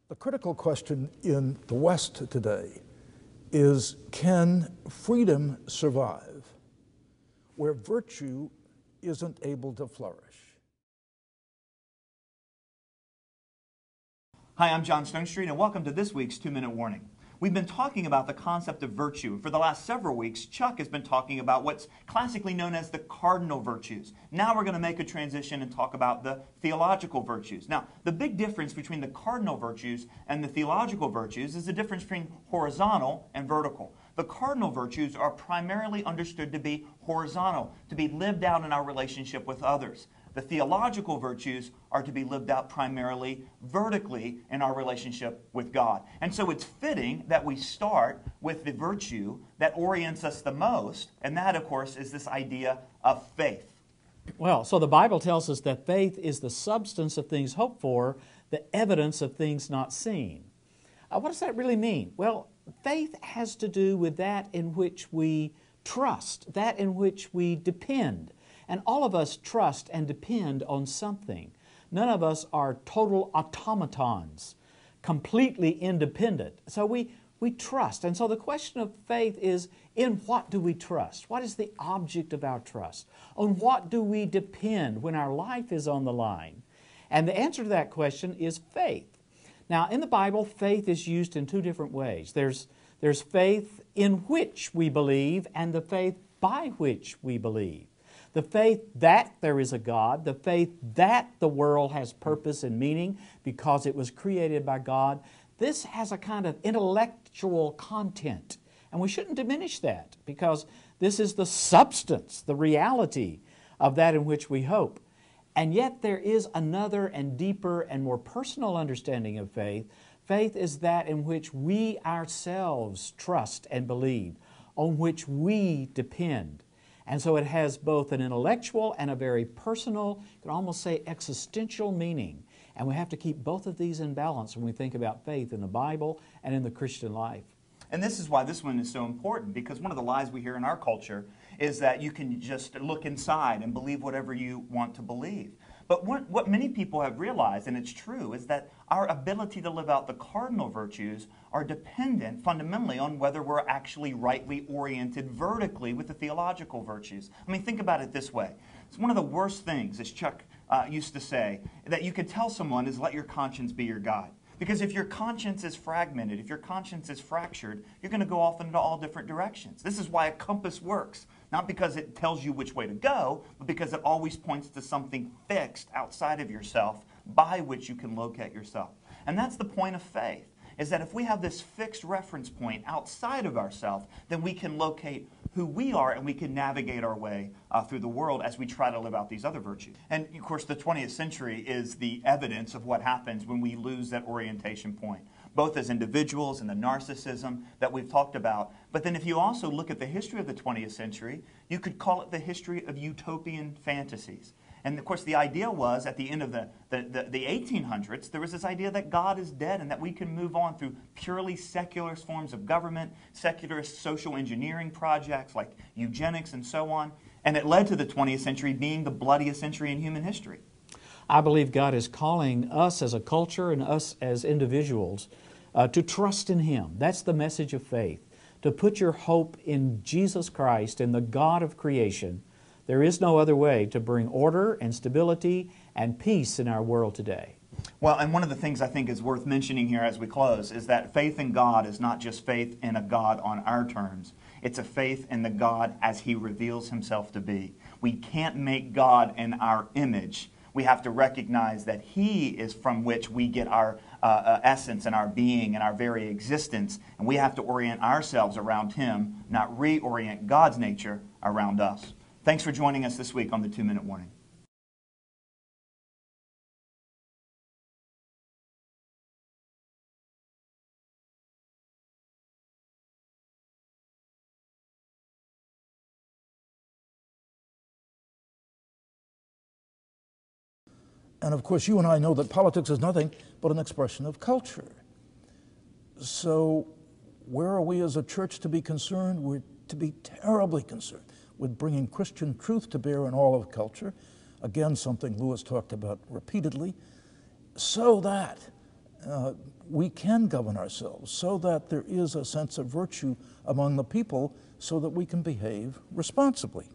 The critical question in the West today is, can freedom survive where virtue isn't able to flourish? Hi, I'm John Stonestreet, and welcome to this week's 2-Minute Warning. We've been talking about the concept of virtue. For the last several weeks, Chuck has been talking about what's classically known as the cardinal virtues. Now we're going to make a transition and talk about the theological virtues. Now, the big difference between the cardinal virtues and the theological virtues is the difference between horizontal and vertical. The cardinal virtues are primarily understood to be horizontal, to be lived out in our relationship with others. The theological virtues are to be lived out primarily vertically in our relationship with God. And so it's fitting that we start with the virtue that orients us the most, and that, of course, is this idea of faith. Well, so the Bible tells us that faith is the substance of things hoped for, the evidence of things not seen. What does that really mean? Well, faith has to do with that in which we trust, that in which we depend. And all of us trust and depend on something. None of us are total automatons, completely independent. So we trust. And so the question of faith is, in what do we trust? What is the object of our trust? On what do we depend when our life is on the line? And the answer to that question is faith. Now, in the Bible, faith is used in two different ways. There's faith in which we believe and the faith by which we believe. The faith that there is a God, the faith that the world has purpose and meaning because it was created by God, this has a kind of intellectual content. And we shouldn't diminish that because this is the substance, the reality of that in which we hope. And yet there is another and deeper and more personal understanding of faith. Faith is that in which we ourselves trust and believe, on which we depend. And so it has both an intellectual and a very personal, you could almost say existential meaning. And we have to keep both of these in balance when we think about faith in the Bible and in the Christian life. And this is why this one is so important, because one of the lies we hear in our culture is that you can just look inside and believe whatever you want to believe. But what many people have realized, and it's true, is that our ability to live out the cardinal virtues are dependent fundamentally on whether we're actually rightly oriented vertically with the theological virtues. I mean, think about it this way. It's one of the worst things, as Chuck used to say, that you could tell someone is let your conscience be your guide. Because if your conscience is fragmented, if your conscience is fractured, you're going to go off into all different directions. This is why a compass works. Not because it tells you which way to go, but because it always points to something fixed outside of yourself by which you can locate yourself. And that's the point of faith, is that if we have this fixed reference point outside of ourselves, then we can locate who we are and we can navigate our way through the world as we try to live out these other virtues. And of course, the 20th century is the evidence of what happens when we lose that orientation point, both as individuals and the narcissism that we've talked about. But then if you also look at the history of the 20th century, you could call it the history of utopian fantasies. And of course, the idea was at the end of the 1800s, there was this idea that God is dead and that we can move on through purely secularist forms of government, secularist social engineering projects like eugenics and so on. And it led to the 20th century being the bloodiest century in human history. I believe God is calling us as a culture and us as individuals to trust in Him. That's the message of faith, to put your hope in Jesus Christ, in the God of creation. There is no other way to bring order and stability and peace in our world today. Well, and one of the things I think is worth mentioning here as we close is that faith in God is not just faith in a God on our terms. It's a faith in the God as He reveals Himself to be. We can't make God in our image. We have to recognize that He is from which we get our essence and our being and our very existence. And we have to orient ourselves around Him, not reorient God's nature around us. Thanks for joining us this week on the 2-Minute Warning. And of course, you and I know that politics is nothing but an expression of culture. So where are we as a church to be concerned? We're to be terribly concerned with bringing Christian truth to bear in all of culture. Again, something Lewis talked about repeatedly, so that we can govern ourselves so that there is a sense of virtue among the people so that we can behave responsibly.